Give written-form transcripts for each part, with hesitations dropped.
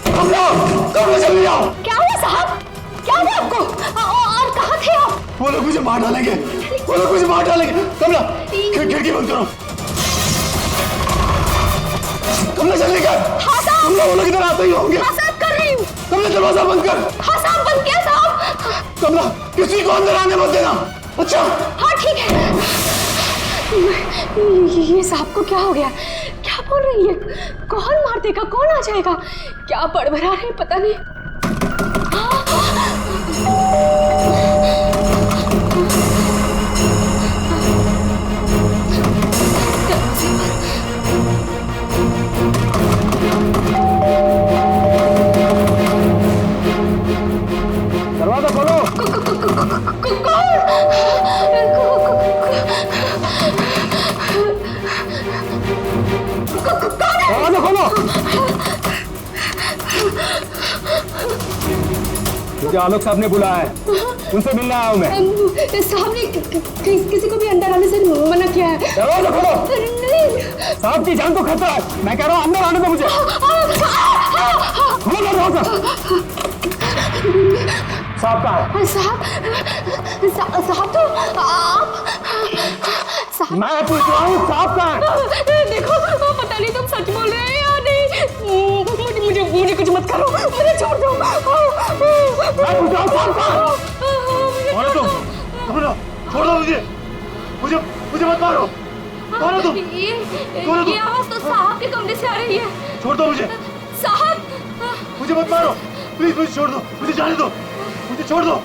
कमला चले जाओ। क्या हुआ साहब? क्या हुआ आपको? और कहाँ थे आप? वो लोग मुझे मार डालेंगे, वो लोग मुझे मार डालेंगे। कमला खिड़की बंद करो। कमला चले गए। हाँ साहब। कमला वो लोग इधर आते ही होंगे। हाँ साहब कर रही हूँ। कमला दरवाजा बंद कर। हाँ साहब बंद किया साहब। कमला किसी को अंदर आने मत देना। अच्छा हाँ ठीक है। ये साहब को क्या हो गया? क्या बोल रही है? कौन मार देगा? कौन आ जाएगा? क्या बड़बड़ा रहे पता नहीं। दरवाजा खोलो। दरवाजा खोलो। मुझे आलोक साहब ने बुलाया है, उनसे मिलने आया हूँ मैं। साहब ने किसी को भी अंदर आने से मना किया है। दरवाजा खोलो। नहीं साहब की जान को खतरा है, मैं कह रहा हूँ अंदर आने दो मुझे। खोलो दरवाजा। साहब कहाँ है? साहब तो आप साहब। मैं पूछ रहा हूँ साहब कहाँ है? देखो पता नहीं तुम सच बोल रहे हैं या नहीं। मुझे कुछ मत करो, मुझे छोड़ दो। मैं पूछ रहा हूँ साहब कहाँ है? कौन है तुम? छोड़ दो मुझे मत मारो। कौन है तुम? ये आवाज तो साहब के कमरे से आ रही है। छोड़ दो मुझे। साहब मुझे मत मारो प्लीज, मुझे छोड़ दो, मुझे जाने दो, मुझे छोड़ दो।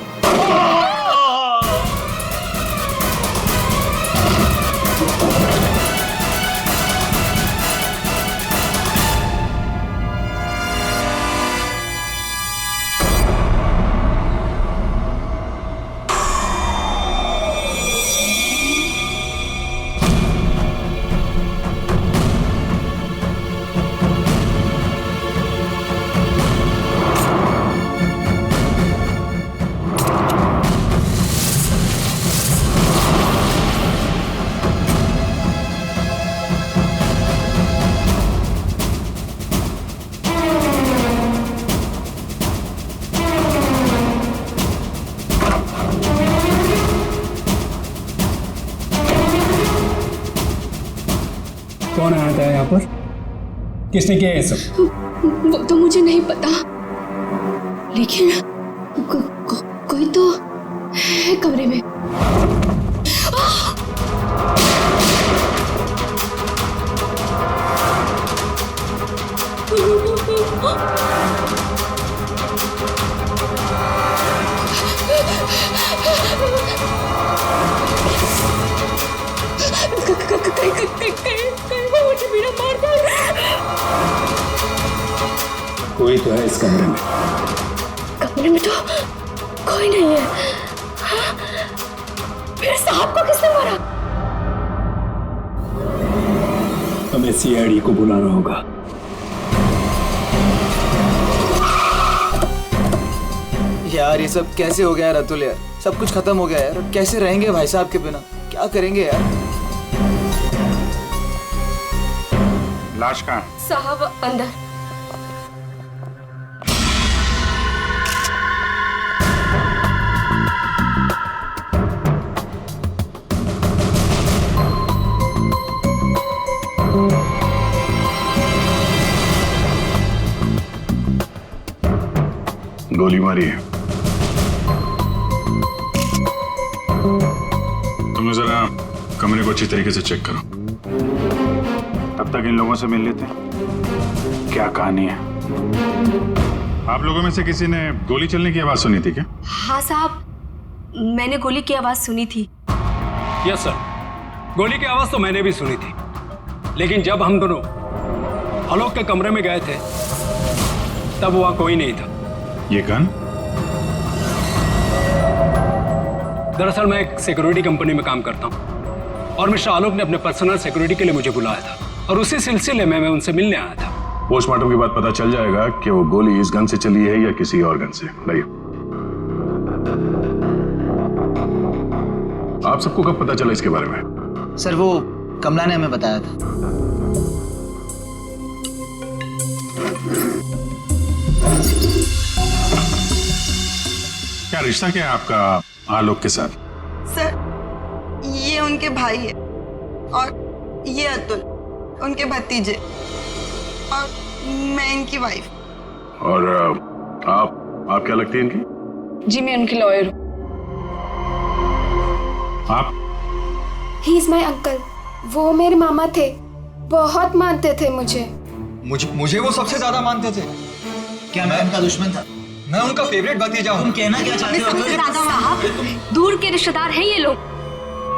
कौन आया था यहाँ पर? किसने किया ये सब? वो तो मुझे नहीं पता, लेकिन कोई तो है कमरे में। मुझे मेरा मार दे। कोई तो है इस कमरे में। कमरे में तो कोई नहीं है। हाँ? फिर साहब को किसने मारा? हमें सीआईडी को बुलाना होगा। यार ये सब कैसे हो गया है रतुल यार? सब कुछ खत्म हो गया यार, कैसे रहेंगे भाई साहब के बिना? क्या करेंगे यार? लाश कहाँ है? साहब अंदर। गोली मारी है। तुम जरा कमरे को अच्छी तरीके से चेक करो। तब तक इन लोगों से मिल लेते हैं, क्या कहानी है। आप लोगों में से किसी ने गोली चलने की आवाज सुनी थी क्या? हाँ साहब, मैंने गोली की आवाज सुनी थी। यस सर, गोली की आवाज तो मैंने भी सुनी थी, लेकिन जब हम दोनों आलोक के कमरे में गए थे तब वहां कोई नहीं था। ये गन? दरअसल मैं एक सिक्योरिटी कंपनी में काम करता हूं और मिस्टर आलोक ने अपने पर्सनल सिक्योरिटी के लिए मुझे बुलाया था और उसी सिलसिले में मैं उनसे मिलने आया था। पोस्टमार्टम के बाद पता चल जाएगा कि वो गोली इस गन से चली है या किसी और गन से। लाइए। आप सबको कब पता चला इसके बारे में? सर वो कमला ने हमें बताया था। रिश्ता क्या है आपका आलोक के साथ? सर, ये उनके भाई है और ये अतुल उनके भतीजे और मैं इनकी वाइफ। और आप क्या लगती हैं इनकी? जी मैं उनकी लॉयर हूँ। आप? He is my uncle. वो मेरे मामा थे, बहुत मानते थे मुझे। मुझे वो सबसे ज्यादा मानते थे। क्या मैं उनका दुश्मन था? मैं उनका फेवरेट भतीजा हूँ। तुम कहना क्या चाहते हो? सबसे ज्यादा साहब दूर के रिश्तेदार हैं ये लोग।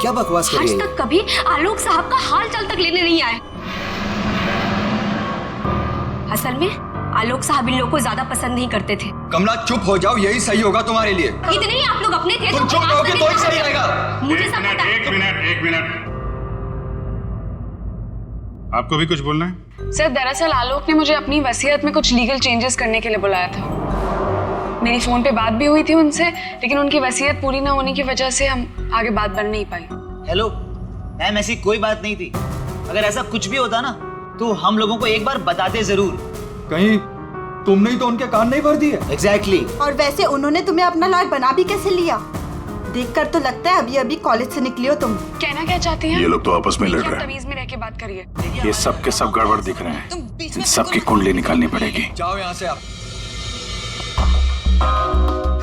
क्या बकवास कर आज रही है? तक कभी आलोक साहब का हाल चाल तक लेने नहीं आए। असल में आलोक साहब इन लोगों को ज्यादा पसंद नहीं करते थे। कमला चुप हो जाओ, यही सही होगा तुम्हारे लिए। इतने ही आप लोग अपने थे तुम चुप रहोगे तो ही सही रहेगा। मुझे सब पता है। एक मिनट। आपको भी कुछ बोलना है? सर दरअसल आलोक ने मुझे अपनी वसीयत में कुछ लीगल चेंजेस करने के लिए बुलाया था। मेरी फोन पे बात भी हुई थी उनसे, लेकिन उनकी वसीयत पूरी ना होने की वजह से हम आगे बात बढ़ नहीं पाई। हेलो मैम, ऐसी कोई बात नहीं थी। अगर ऐसा कुछ भी होता ना तो हम लोगों को एक बार बताते जरूर। कहीं तुमने ही तो उनके कान नहीं भर दिए? एग्जैक्टली। और वैसे उन्होंने तुम्हें अपना लॉयर बना भी कैसे लिया? देखकर तो लगता है अभी अभी कॉलेज से निकली हो तुम। कहना क्या चाहती हैं? ये लोग तो आपस में लड़ रहे हैं। तमीज में रह के बात करिए। ये सब के सब गड़बड़ दिख रहे हैं। इन सबकी कुंडली निकालनी पड़ेगी। जाओ यहाँ से आप।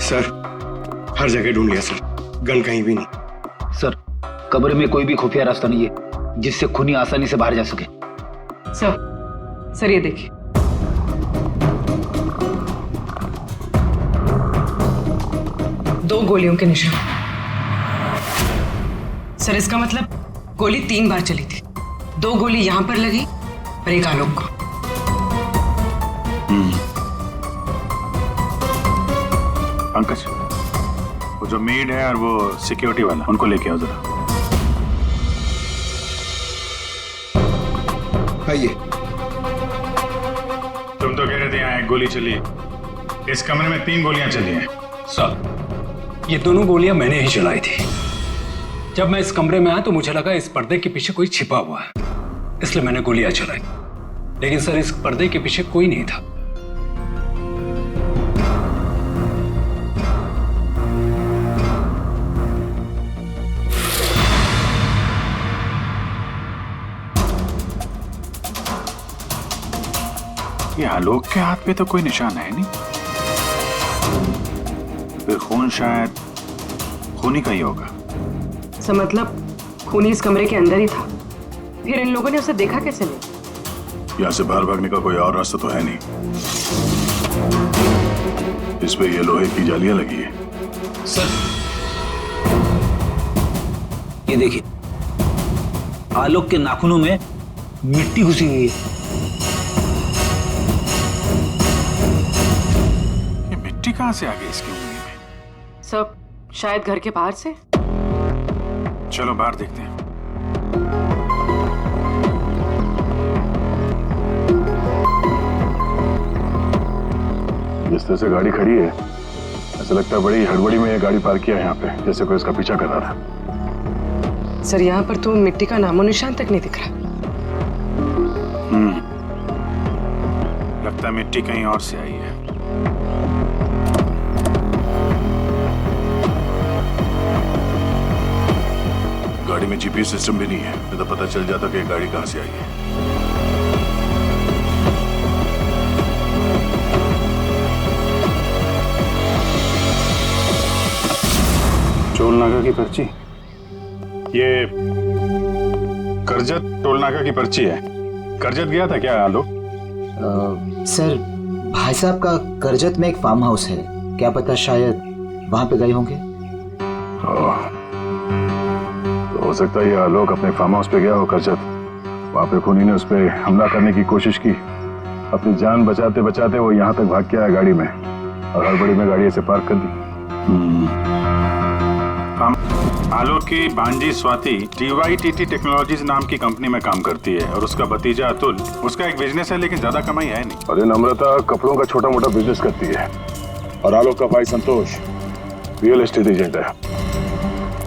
सर हर जगह ढूंढ लिया सर, गन कहीं भी नहीं। सर कब्र में कोई भी खुफिया रास्ता नहीं है जिससे खूनी आसानी से बाहर जा सके। सर ये देखिए। दो गोलियों के निशान। सर इसका मतलब गोली 3 बार चली थी। 2 गोली यहाँ पर लगी और एक आलोक को। पंकज, वो जो मेड है और वो सिक्योरिटी वाला, उनको लेके आओ जरा। आइए। तुम तो कह रहे थे यहाँ 1 गोली चली है, इस कमरे में 3 गोलियां चली हैं। सर ये दोनों गोलियां मैंने ही चलाई थी। जब मैं इस कमरे में आया तो मुझे लगा इस पर्दे के पीछे कोई छिपा हुआ है, इसलिए मैंने गोलियां चलाई। लेकिन सर इस पर्दे के पीछे कोई नहीं था। ये आलोक के हाथ पे तो कोई निशान है नहीं, फिर खून शायद खूनी का ही होगा। सर मतलब खूनी इस कमरे के अंदर ही था, फिर इन लोगों ने उसे देखा कैसे नहीं? यहाँ से बाहर भागने का कोई और रास्ता तो है नहीं। इस पे ये लोहे की जालियां लगी है। सर ये देखिए, आलोक के नाखूनों में मिट्टी घुसी हुई है। ये मिट्टी कहाँ से आ गई इसकी उंगली में? सब शायद घर के बाहर से। चलो बाहर देखते हैं। जिस तरह से गाड़ी खड़ी है, ऐसा लगता है बड़ी हड़बड़ी में ये गाड़ी पार्क किया है यहाँ पे, जैसे कोई इसका पीछा कर रहा था। सर यहाँ पर तो मिट्टी का नामो निशान तक नहीं दिख रहा। लगता है मिट्टी कहीं और से आई है। गाड़ी में जीपीएस सिस्टम भी नहीं है, नहीं तो पता चल जाता कि ये गाड़ी कहां से आई है। टोल नाका की पर्ची, ये करजत टोल नाका की पर्ची है। करजत गया था क्या आलोक? सर भाई साहब का करजत में एक फार्म हाउस है, क्या पता शायद वहां पे गए होंगे। तो हो सकता है ये आलोक अपने फार्म हाउस पे गया हो करजत। वहां पे खूनी ने उस पर हमला करने की कोशिश की, अपनी जान बचाते बचाते वो यहाँ तक भाग के आया गाड़ी में, और हड़बड़ी में गाड़ी ऐसे पार्क कर दी। आलोक की भांजी स्वाति TYTT टेक्नोलॉजीज नाम की कंपनी में काम करती है, और उसका भतीजा अतुल, उसका एक बिजनेस है लेकिन ज्यादा कमाई है नहीं। और ये नम्रता कपड़ों का छोटा मोटा बिजनेस करती है, और आलोक का भाई संतोष रियल एस्टेट एजेंट है।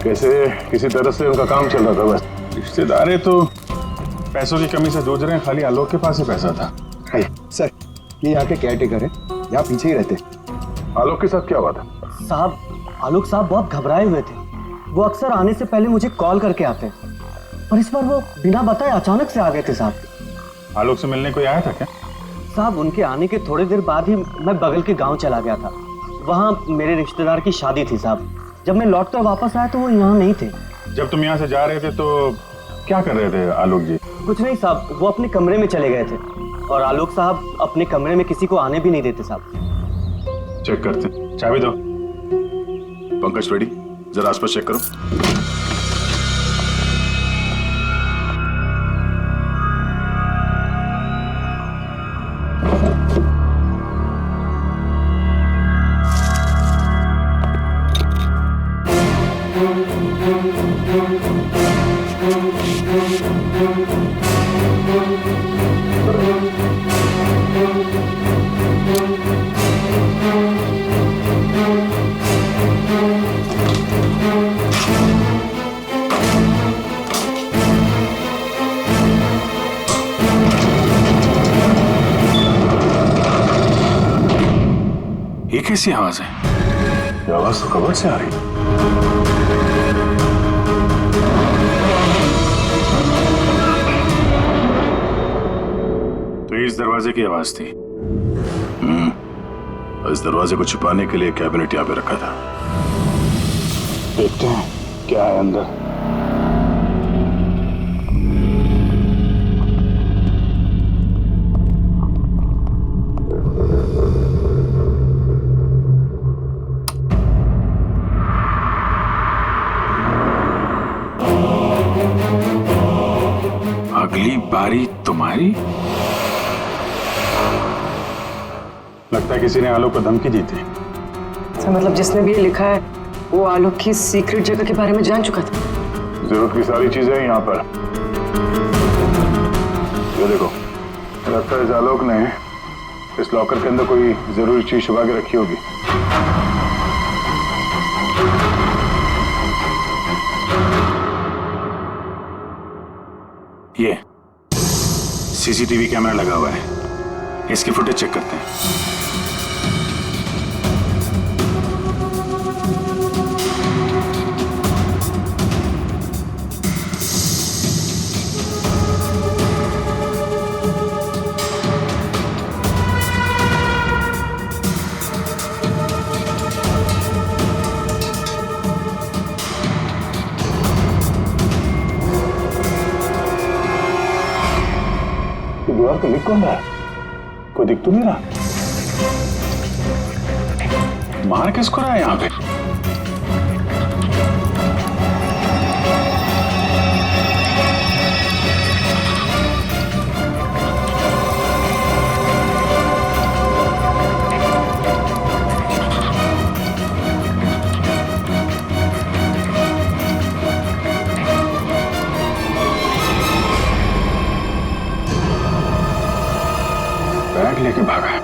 कैसे किसी तरह से उनका काम चल रहा था बस। रिश्तेदार तो पैसों की कमी से जूझ रहे हैं, खाली आलोक के पास ही पैसा था। सर ये यहाँ के केयरटेकर है, यहाँ पीछे ही रहते। आलोक के साथ क्या हुआ था? साहब आलोक साहब बहुत घबराए हुए थे। वो अक्सर आने से पहले मुझे कॉल करके आते, पर इस बार वो बिना बताए अचानक से आ गए थे साहब। आलोक से मिलने कोई आया था क्या? साहब उनके आने के थोड़ी देर बाद ही मैं बगल के गांव चला गया था। वहाँ मेरे रिश्तेदार की शादी थी साहब। जब मैं लौटकर वापस आया तो वो यहाँ नहीं थे। जब तुम यहाँ से जा रहे थे तो क्या कर रहे थे आलोक जी? कुछ नहीं साहब, वो अपने कमरे में चले गए थे और आलोक साहब अपने कमरे में किसी को आने भी नहीं देते साहब। चेक करते, चाबी दो। पंकज रेडी, जरा आसपास चेक करो। ये कैसी आवाज है? ये आवाज तो कबर से आ रही है। तो इस दरवाजे की आवाज थी। इस दरवाजे को छुपाने के लिए कैबिनेट यहाँ पे रखा था। देखते हैं क्या है अंदर। अगली बारी तुम्हारी। लगता है किसी ने आलोक को धमकी दी थी। मतलब जिसने भी ये लिखा है वो आलोक की सीक्रेट जगह के बारे में जान चुका था। जरूरत की सारी चीजें हैं यहाँ पर। ये देखो, लगता है इस आलोक ने इस लॉकर के अंदर कोई जरूरी चीज छुपा के रखी होगी। ये सीसीटीवी कैमरा लगा हुआ है, इसकी फुटेज चेक करते हैं। दीवार पे लिख कौन रहा है? कोई दिख तो नहीं रहा। मार किसको रहा है यहाँ पे? बैग लेके भागा है।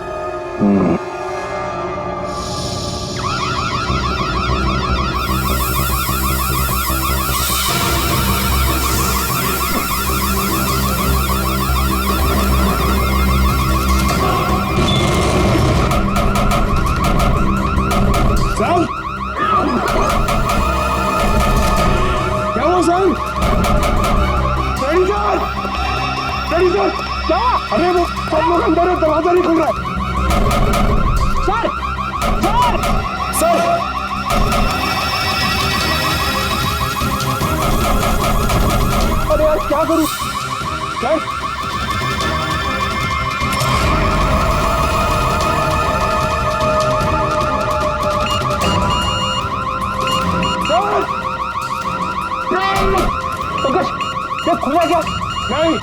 सर, क्या हुआ सर? सर, क्या? अरे वो सब लोग अंदर है, दरवाजा नहीं खुल रहा है। सर, सर, सर, अरे यार क्या करूं? सर, पंकज, क्या खुला क्या? नहीं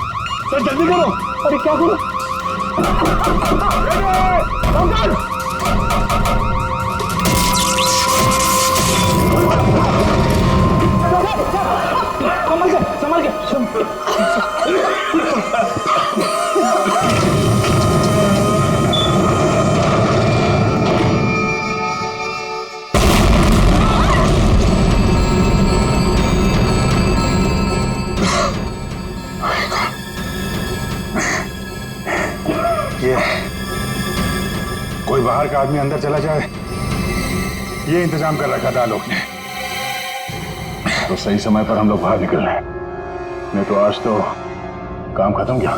सर, जल्दी करो। अरे क्या करूं? पंकज! संभल के। कोई बाहर का आदमी अंदर चला जाए ये इंतजाम कर रखा था आलोक ने, तो सही समय पर हम लोग बाहर निकल रहे हैं, नहीं तो आज तो काम खत्म गया।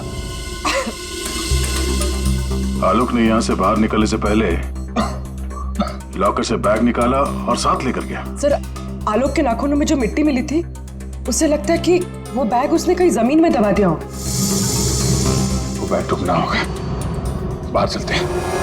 आलोक ने यहां से बाहर निकलने से पहले लॉकर से बैग निकाला और साथ लेकर गया। सर, आलोक के नाखूनों में जो मिट्टी मिली थी, उससे लगता है कि वो बैग उसने कहीं जमीन में दबा दिया हो। वो बैग टूटना होगा, बाहर चलते हैं।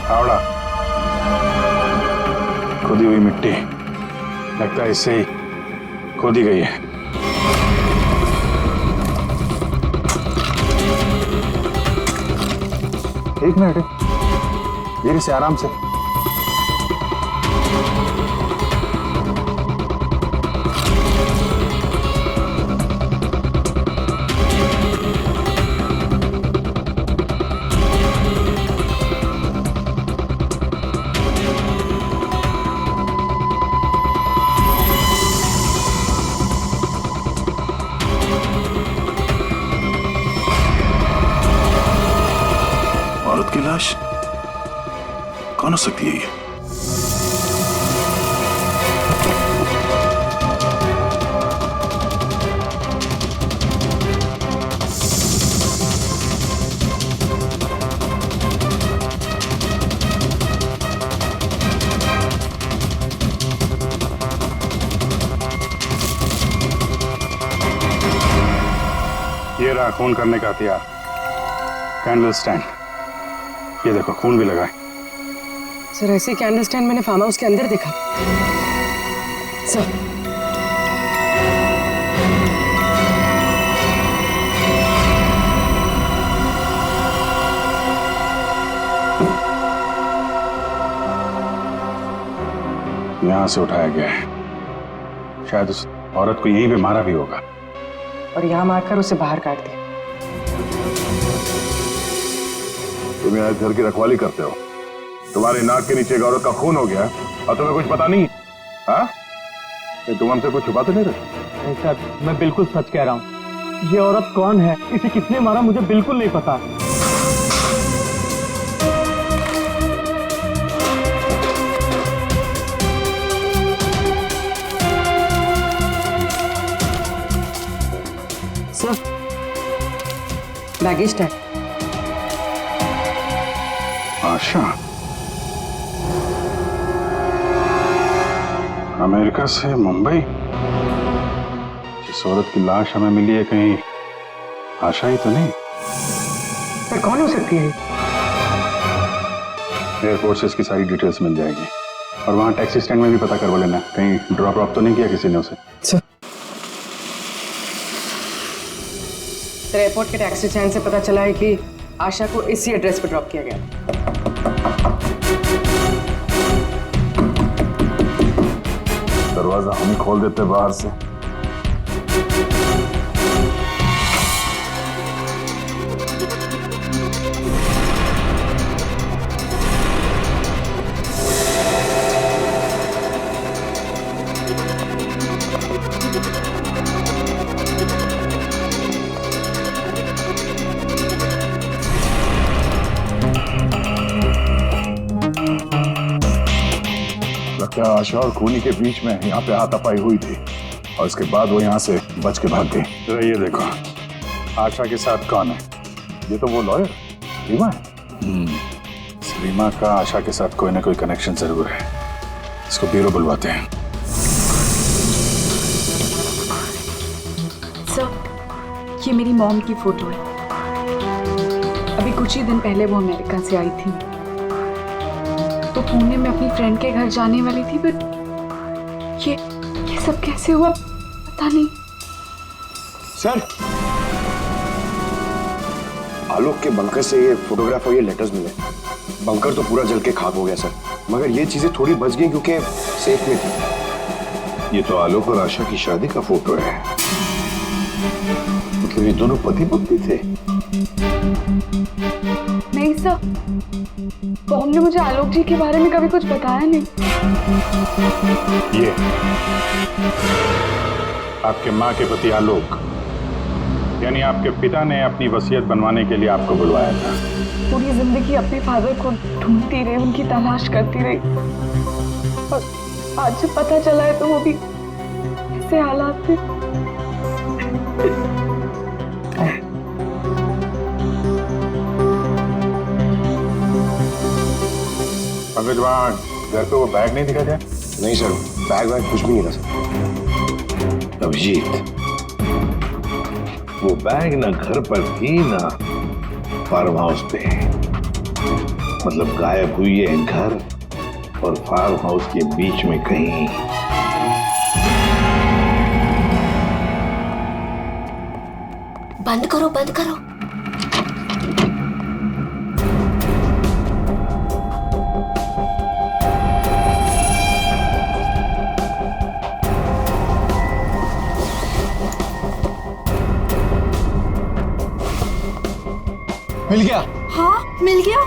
हावड़ा खोदी हुई मिट्टी, लगता है इससे ही खोदी गई है। एक मिनट, धीरे से, आराम से। औरत की लाश कौन हो सकती है ये? ये रहा खून करने का हथियार, कैंडल स्टैंड। ये देखो, खून भी लगा है। सर, ऐसे कैंडल स्टैंड मैंने फार्म हाउस के अंदर देखा। सर, यहां से उठाया गया है, शायद उस औरत को यहीं पे मारा भी होगा और यहाँ मारकर उसे बाहर काट दिया। तुम यहाँ घर की रखवाली करते हो, तुम्हारे नाक के नीचे एक औरत का खून हो गया और तुम्हें कुछ पता नहीं? हाँ, तुम हमसे कुछ छुपाते नहीं रहे? नहीं सर, मैं बिल्कुल सच कह रहा हूँ। ये औरत कौन है, इसे किसने मारा, मुझे बिल्कुल नहीं पता। Sir, baggage tag. Asha America से मुंबई, जिस औरत की लाश हमें मिली है, कहीं आशा ही तो नहीं? सर, कौन हो सकती है? एयरपोर्ट से इसकी सारी डिटेल्स मिल जाएगी और वहां टैक्सी स्टैंड में भी पता करवा लेना, कहीं ड्रॉप ड्रॉप तो नहीं किया किसी ने उसे। सर, एयरपोर्ट के टैक्सी स्टैंड से पता चला है कि आशा को इसी एड्रेस पर ड्रॉप किया गया। दरवाजा हम ही खोल देते बाहर से। लगता है आशा और खूनी के बीच में यहाँ पे हाथापाई हुई थी और इसके बाद वो यहाँ से बच के भाग गई। तो ये देखो, आशा के साथ कौन है? ये तो वो लॉयर रीमा है। रीमा का आशा के साथ कोई ना कोई कनेक्शन जरूर है। इसको ब्यूरो बुलवाते हैं। सर, ये मेरी मॉम की फोटो है। अभी कुछ ही दिन पहले वो अमेरिका से आई थी, तो पुणे में अपनी फ्रेंड के घर जाने वाली थी, बट ये सब कैसे हुआ पता नहीं। सर, आलोक के बंकर से ये फोटोग्राफ और ये लेटर्स मिले। बंकर तो पूरा जल के खाक हो गया सर, मगर ये चीजें थोड़ी बच गई क्योंकि सेफ में थी। ये तो आलोक और आशा की शादी का फोटो है। मतलब ये दोनों पति पत्नी थे? नहीं सर, बॉम ने मुझे आलोक जी के बारे में कभी कुछ बताया नहीं। ये आपके माँ के पति आलोक, यानी आपके पिता ने अपनी वसीयत बनवाने के लिए आपको बुलवाया था। पूरी जिंदगी अपने फादर को ढूंढती रही, उनकी तलाश करती रही, और आज जब पता चला है तो वो भी ऐसे हालात थे। पंकज, वहाँ घर पे वो बैग नहीं दिखा था? नहीं सर, बैग वैग कुछ भी नहीं था सर। अभिजीत, वो बैग ना घर पर थी ना फार्म हाउस पे। मतलब गायब हुई है घर और फार्म हाउस के बीच में कहीं। बंद करो, बंद करो। मिल गया? हाँ, मिल गया।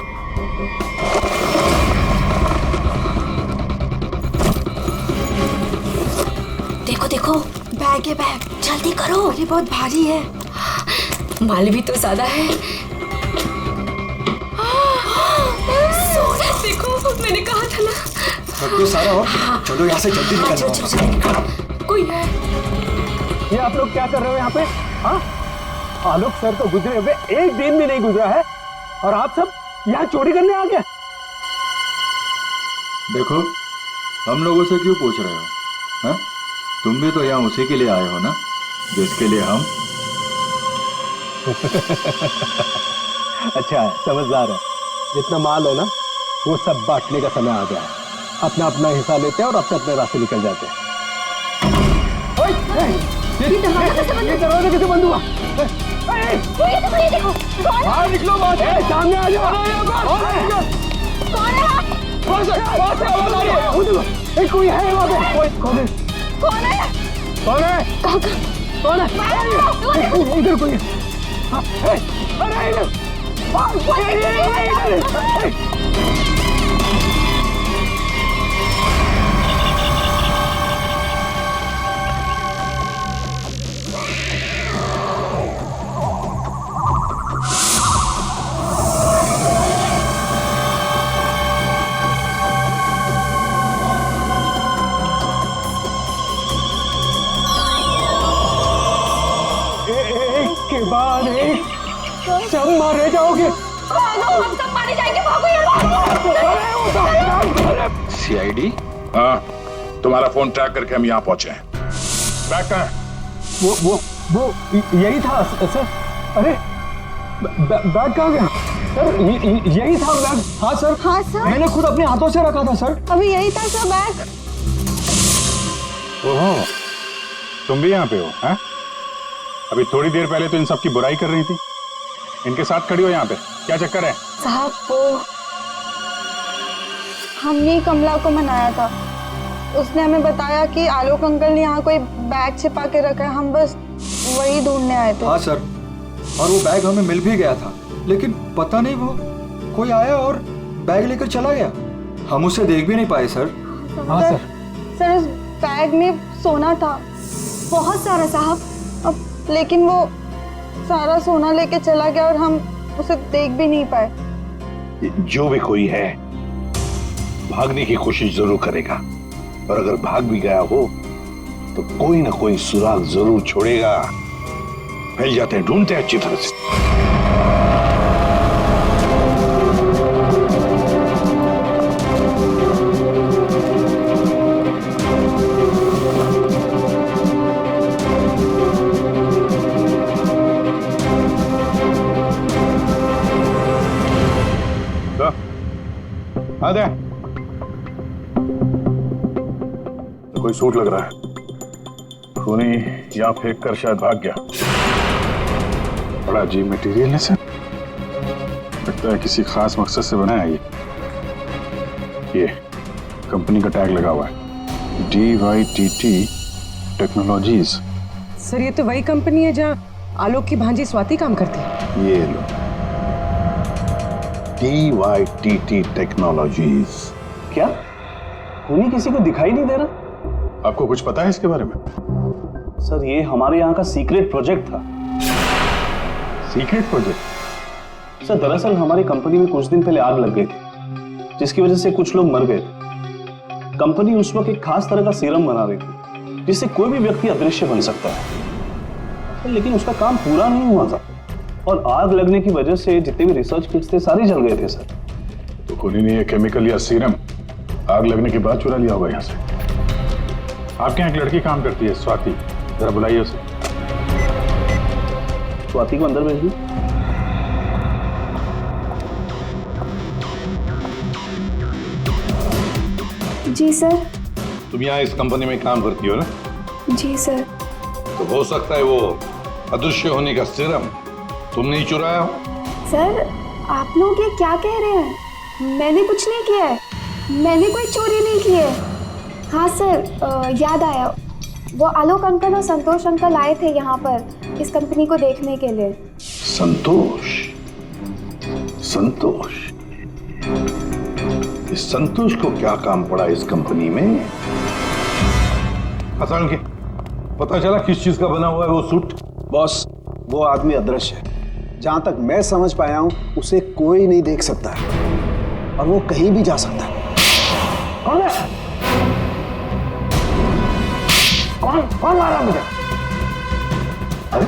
देखो देखो, बैग है बैग, जल्दी करो। अरे बहुत भारी है, माल भी तो ज्यादा है। सोना, देखो मैंने कहा था ना। सब तो सारा हो, चलो यहाँ से जल्दी निकलना। कोई है? ये आप लोग क्या कर रहे हो यहाँ पे? हाँ, आलोक सर तो गुजरे हुए एक दिन भी नहीं गुजरा है और आप सब यहाँ चोरी करने आ गए। देखो, हम लोगों से क्यों पूछ रहे हो? हैं? तुम भी तो यहाँ उसी के लिए आए हो ना, जिसके लिए हम। अच्छा है, समझदार है। जितना माल है ना, वो सब बांटने का समय आ गया है। अपना अपना हिस्सा लेते हैं और अपने अपने रास्ते निकल जाते हैं। ये दरवाजा कैसे बंद हुआ? बाहर निकलो, सामने आ जाओ। कोई है वहाँ पे? कौन है? कौन है? कौन है? कौन है? इधर कोई है। अरे इधर। के बाद एक सब मारे जाओगे। हम सब मारे जाएंगे, भागो यहाँ। सीआईडी? हाँ, तुम्हारा फोन ट्रैक करके हम यहाँ पहुंचे हैं। बैग कहाँ है? वो यही था सर। अरे बैग कहाँ गया? सर यही था बैग। हाँ सर। हाँ सर, मैंने खुद अपने हाथों से रखा था सर। अभी यही था सर बैग। ओहो, तुम भी यहाँ पे हो? हैं? अभी थोड़ी देर पहले तो इन सब की बुराई कर रही थी, इनके साथ खड़ी हो यहाँ पे, क्या चक्कर है? साहब, वो हमने कमला को मनाया था। उसने हमें बताया कि आलोक अंकल ने यहाँ कोई बैग छिपा के रखा है, हम बस वही ढूंढने आए थे। हाँ सर, और वो बैग हमें मिल भी गया था, लेकिन पता नहीं वो कोई आया और बैग लेकर चला गया। हम उसे देख भी नहीं पाए सर। हाँ सर। सर, उस बैग में सोना था, बहुत सारा साहब। अब लेकिन वो सारा सोना लेके चला गया और हम उसे देख भी नहीं पाए। जो भी कोई है भागने की कोशिश जरूर करेगा, और अगर भाग भी गया हो तो कोई ना कोई सुराग जरूर छोड़ेगा। फैल जाते हैं, ढूंढते हैं अच्छी तरह से। आदे, कोई सूट लग रहा है। खूनी यहाँ फेंक कर शायद भाग गया। बड़ा अजीब मटेरियल है सर। लगता है किसी खास मकसद से बनाया ये कंपनी का टैग लगा हुआ है, DYTT टेक्नोलॉजीज। सर ये तो वही कंपनी है जहाँ आलोक की भांजी स्वाति काम करती है। ये लो, DYTT टेक्नोलॉजीज। क्या खूनी किसी को दिखाई नहीं दे रहा? आपको कुछ पता है इसके बारे में? सर ये हमारे यहाँ का सीक्रेट प्रोजेक्ट था। Secret project? सर दरअसल हमारी कंपनी में कुछ दिन पहले आग लग गई थी, जिसकी वजह से कुछ लोग मर गए थे। कंपनी उस वक्त एक खास तरह का सीरम बना रही थी, जिससे कोई भी व्यक्ति अदृश्य बन सकता है, लेकिन उसका काम पूरा नहीं हुआ था और आग लगने की वजह से जितने भी रिसर्च किट्स थे सारे जल गए थे। सर तो खूनी ने ये केमिकल या सीरम आग लगने के बाद चुरा लिया होगा यहाँ से। आपके यहाँ एक लड़की काम करती है, स्वाति, जरा बुलाइए उसे। स्वाति को अंदर भेजिए। जी सर। तुम यहाँ इस कंपनी में काम करती हो ना? जी सर। तो हो सकता है वो अदृश्य होने का सीरम तुम नहीं चुराया हो? सर आप लोग ये क्या कह रहे हैं? मैंने कुछ नहीं किया है, मैंने कोई चोरी नहीं की है। हाँ सर याद आया, वो आलोक अंकल और संतोष अंकल आए थे यहाँ पर इस कंपनी को देखने के लिए। संतोष? संतोष? इस संतोष को क्या काम पड़ा इस कंपनी में? असल के पता चला किस चीज का बना हुआ है वो सूट? बॉस वो आदमी अदृश्य है, जहां तक मैं समझ पाया हूं उसे कोई नहीं देख सकता है और वो कहीं भी जा सकता है। कौन है? कौन मारा मुझे? अरे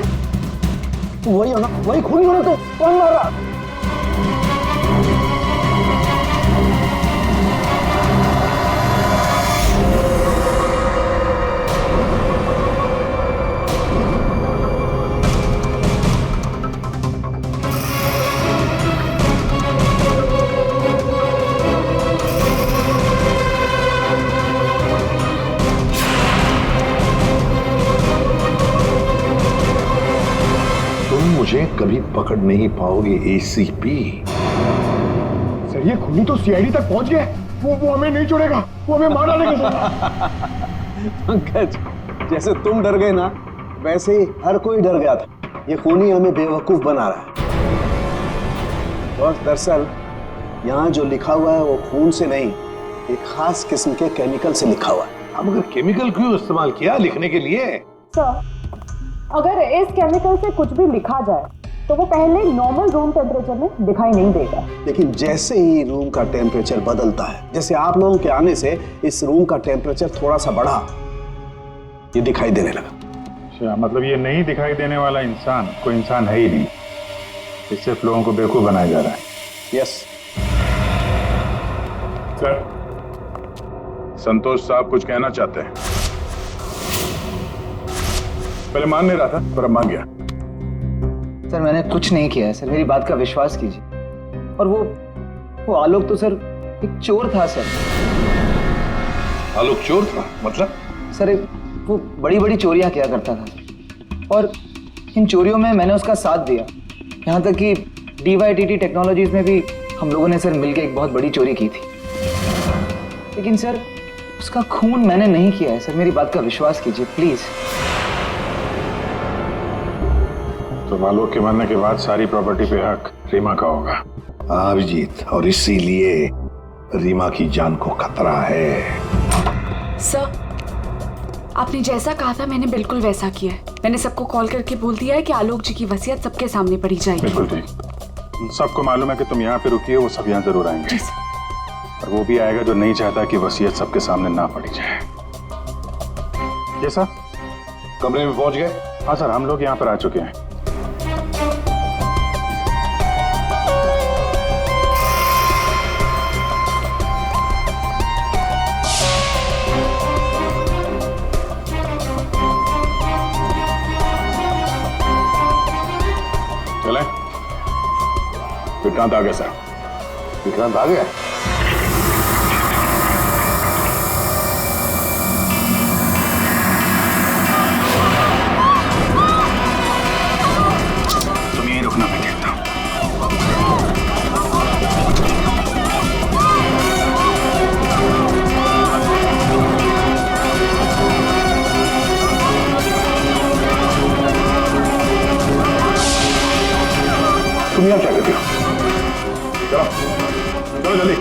वही हो ना, वही खूनी हो ना। तो कौन मारा? मुझे कभी पकड़ नहीं पाओगे ACP। सर ये खूनी तो CID तक पहुंच गया। वो हमें नहीं छोड़ेगा, वो हमें मार डालेगा। पंकज जैसे तुम डर गए ना, वैसे ही हर कोई डर गया था। ये खूनी हमें बेवकूफ बना रहा है। और दरअसल यहाँ जो लिखा हुआ है वो खून से नहीं, एक खास किस्म के केमिकल से लिखा हुआ है। अब अगर केमिकल क्यों इस्तेमाल किया लिखने के लिए? सर अगर इस केमिकल से कुछ भी लिखा जाए तो वो पहले नॉर्मल रूम टेम्परेचर में दिखाई नहीं देगा, लेकिन जैसे ही रूम का टेम्परेचर बदलता है, जैसे आप लोगों के आने से इस रूम का टेम्परेचर थोड़ा सा बढ़ा, ये दिखाई देने लगा। अच्छा, मतलब ये नहीं दिखाई देने वाला इंसान कोई इंसान है ही नहीं, ये सिर्फ लोगों को बेवकूफ बनाया जा रहा है। यस सर, संतोष साहब कुछ कहना चाहते हैं। पहले मान नहीं रहा था पर अब मान गया। सर मैंने कुछ नहीं किया है सर, मेरी बात का विश्वास कीजिए। और वो आलोक तो सर एक चोर था सर। आलोक चोर था? मतलब? सर वो बड़ी बड़ी चोरियां किया करता था और इन चोरियों में मैंने उसका साथ दिया। यहाँ तक कि DYTT टेक्नोलॉजीज में भी हम लोगों ने सर मिलकर एक बहुत बड़ी चोरी की थी। लेकिन सर उसका खून मैंने नहीं किया है सर, मेरी बात का विश्वास कीजिए प्लीज। तो आलोक के मरने के बाद सारी प्रॉपर्टी पे हक रीमा का होगा। अभिजीत, और इसीलिए रीमा की जान को खतरा है। सर आपने जैसा कहा था मैंने बिल्कुल वैसा किया है। मैंने सबको कॉल करके बोल दिया है कि आलोक जी की वसीयत सबके सामने पढ़ी जाएगी। बिल्कुल ठीक। सबको मालूम है कि तुम यहाँ पे रुकी हो, वो सब यहाँ जरूर आएंगे। और वो भी आएगा जो नहीं चाहता कि वसीयत सबके सामने ना पड़ी जाए। ये सर कमरे में पहुंच गए? हाँ सर, हम लोग यहाँ पर आ चुके हैं। चले, विक्रांत आ गया सर। विक्रांत आ गया? तुम यहीं रुकना, मैं कहता हूँ। तुम यहाँ क्या करते हो? चलो चलो जल्दी।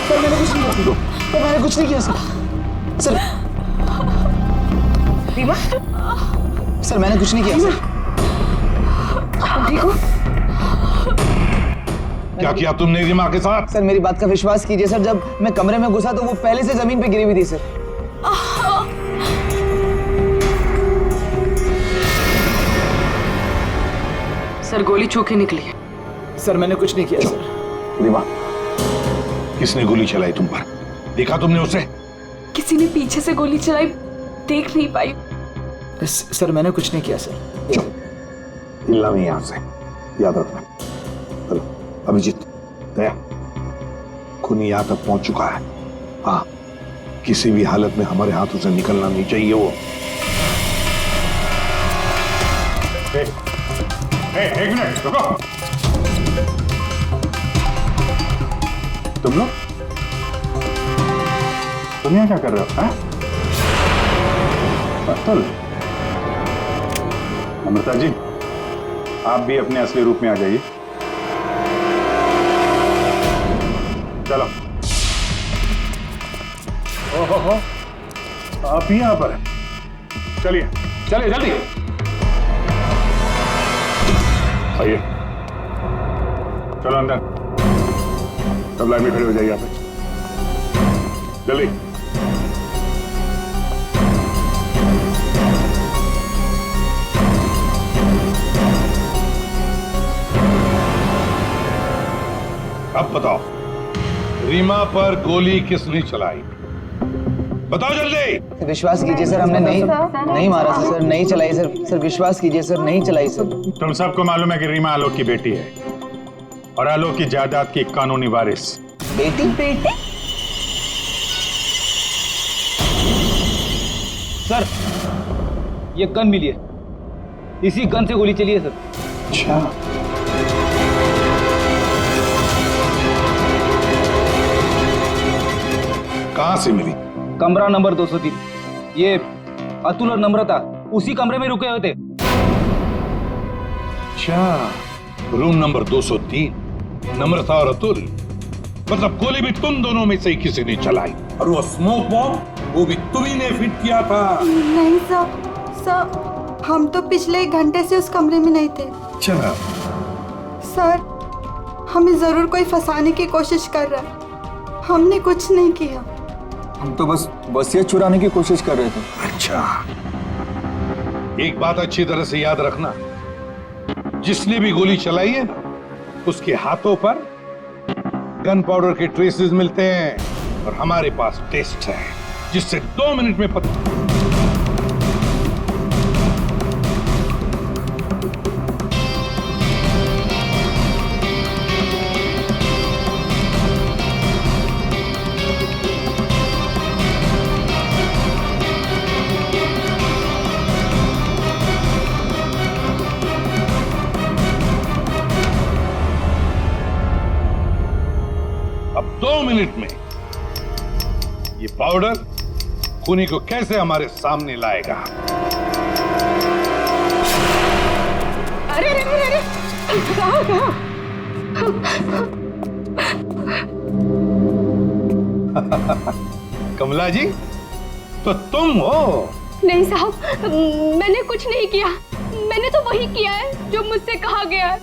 सर मैंने कुछ नहीं किया। तो मैंने कुछ नहीं किया सर। रीमा, सर मैंने कुछ नहीं किया सर। ठीक हो? क्या किया तुमने रीमा के साथ? सर मेरी बात का विश्वास कीजिए सर, जब मैं कमरे में घुसा तो वो पहले से जमीन पे गिरी हुई थी सर। सर गोली छू के निकली है। सर मैंने कुछ नहीं किया सर। रीमा, किसने गोली चलाई तुम पर? देखा तुमने उसे? किसी ने पीछे से गोली चलाई, देख नहीं पाई। सर मैंने कुछ नहीं किया सर। हिलना नहीं यहां से, याद रखना। चलो अभिजीत, दया, खूनी यहां तक पहुंच चुका है। हाँ, किसी भी हालत में हमारे हाथों से निकलना नहीं चाहिए वो। एक मिनट रुको। तुम लोग यहाँ क्या कर रहे हो? अतुल, अमृता जी, आप भी अपने असली रूप में आ जाइए। चलो। ओहो, आप ही यहाँ पर हैं। चलिए चलिए जल्दी आइए। चलो अंदर, सब लाइन में खड़े हो जाइए यहाँ पे, जल्दी। अब बताओ, रीमा पर गोली किसने चलाई? बताओ जल्दी। विश्वास कीजिए सर, हमने नहीं मारा सर। नहीं चलाई सर। सर विश्वास कीजिए सर, नहीं चलाई सर। तुम सबको मालूम है कि रीमा आलोक की बेटी है और आलोक की जायदाद की कानूनी वारिस। बेटी? सर ये गन मिली है, इसी गन से गोली चली है सर। अच्छा, कहां से मिली? कमरा नंबर 203। ये अतुल और नम्रता उसी कमरे में रुके हुए थे। अच्छा, रूम नंबर 203, नम्रता और अतुल। मतलब गोली भी तुम दोनों में से ही किसी ने चलाई, और वो स्मोक बॉम्ब वो भी तुम ही ने फिट किया था। नहीं सर, हम तो पिछले 1 घंटे से उस कमरे में नहीं थे। चला सर, हमें जरूर कोई फंसाने की कोशिश कर रहा है। हमने कुछ नहीं किया। हम तो बस वसीयत चुराने की कोशिश कर रहे थे। अच्छा, एक बात अच्छी तरह से याद रखना, जिसने भी गोली चलाई है ना, उसके हाथों पर गन पाउडर के ट्रेसेस मिलते हैं, और हमारे पास टेस्ट है जिससे 2 मिनट में पता। अब 2 मिनट में ये पाउडर खूनी को कैसे हमारे सामने लाएगा? अरे अरे अरे अरे, कहाँ? कमला जी, तो तुम हो? नहीं साहब, मैंने कुछ नहीं किया। मैंने तो वही किया है जो मुझसे कहा गया है।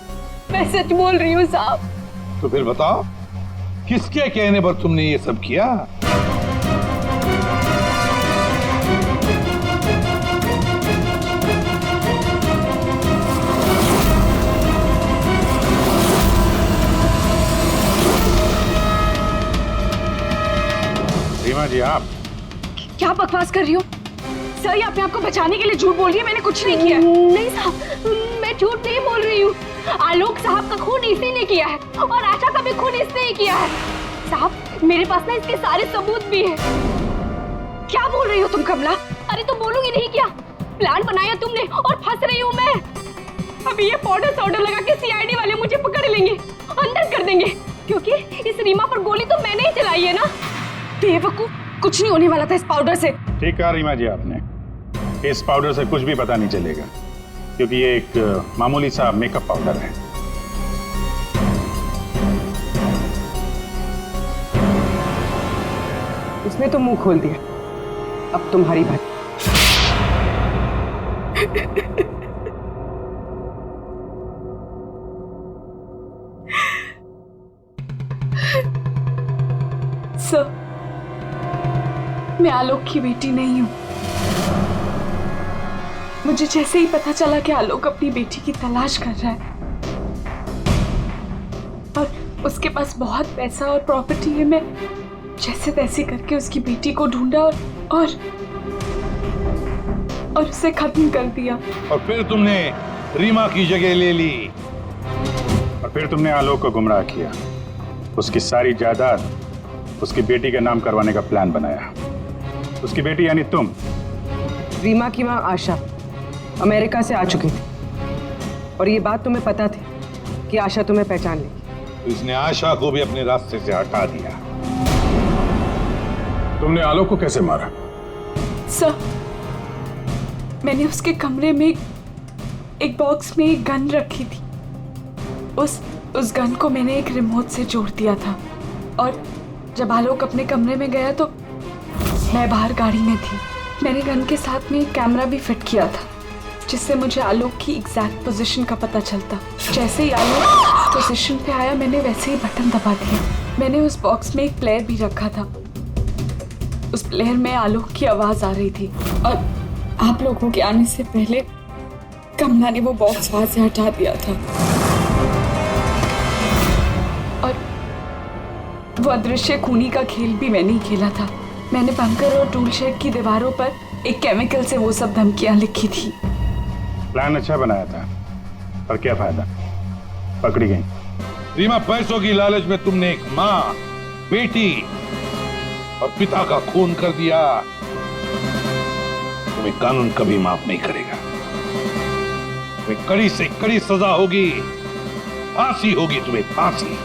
मैं सच बोल रही हूँ साहब। तो फिर बताओ, किसके कहने पर तुमने ये सब किया? रीमा जी, आप क्या बकवास कर रही हो? सर, ये अपने आप को बचाने के लिए झूठ बोल रही है। मैंने कुछ नहीं किया। नहीं साहब, मैं झूठ नहीं बोल रही हूँ। आलोक साहब का खून इसी ने किया है, और आशा का भी खून इसने ही किया है। साहब, मेरे पास ना इसके सारे सबूत भी हैं। क्या बोल रही हो तुम कमला? अरे तो बोलूंगी नहीं क्या? प्लान बनाया तुमने और फंस रही हूँ मैं। अभी ये पाउडर लगा के सीआईडी वाले मुझे पकड़ लेंगे, अंदर कर देंगे, क्योंकि इस रीमा पर गोली तो मैंने ही चलाई है ना। बेवकूफ, कुछ नहीं होने वाला था इस पाउडर से। ठीक कहा रीमा जी आपने, इस पाउडर से कुछ भी पता नहीं चलेगा। क्योंकि ये एक मामूली सा मेकअप पाउडर है। उसने तो मुंह खोल दिया, अब तुम्हारी बात। सर, मैं आलोक की बेटी नहीं हूं। मुझे जैसे ही पता चला कि आलोक अपनी बेटी की तलाश कर रहा है और उसके पास बहुत पैसा और प्रॉपर्टी है, मैं जैसे तैसे करके उसकी बेटी को ढूंढा और उसे खत्म कर दिया। और फिर तुमने रीमा की जगह ले ली और फिर तुमने आलोक को गुमराह किया, उसकी सारी जायदाद उसकी बेटी के नाम करवाने का प्लान बनाया। उसकी बेटी यानी तुम। रीमा की मां आशा अमेरिका से आ चुकी थी और ये बात तुम्हें पता थी कि आशा तुम्हें पहचान लेगी। इसने आशा को भी अपने रास्ते से हटा दिया। तुमने आलोक को कैसे मारा? सर, मैंने उसके कमरे में एक बॉक्स में एक गन रखी थी। उस गन को मैंने एक रिमोट से जोड़ दिया था और जब आलोक अपने कमरे में गया तो मैं बाहर गाड़ी में थी। मैंने गन के साथ में एक कैमरा भी फिट किया था जिससे मुझे आलोक की एग्जैक्ट पोजीशन का पता चलता। जैसे ही आलोक पोजीशन पे आया मैंने वैसे ही बटन दबा दिया। मैंने उस बॉक्स में एक प्लेयर भी रखा था। उस प्लेयर में आलोक की आवाज आ रही थी और आप लोगों के आने से पहले कमला ने वो बॉक्स वहां से हटा दिया था और वो अदृश्य खूनी का खेल भी मैंने ही खेला था। मैंने बंकर और टूल शेड की दीवारों पर एक केमिकल से वो सब धमकियां लिखी थी। प्लान अच्छा बनाया था, पर क्या फायदा, पकड़ी गई। रीमा, पैसों की लालच में तुमने एक माँ, बेटी और पिता का खून कर दिया। तुम्हें कानून कभी माफ नहीं करेगा। तुम्हें कड़ी से कड़ी सजा होगी, फांसी होगी तुम्हें, फांसी।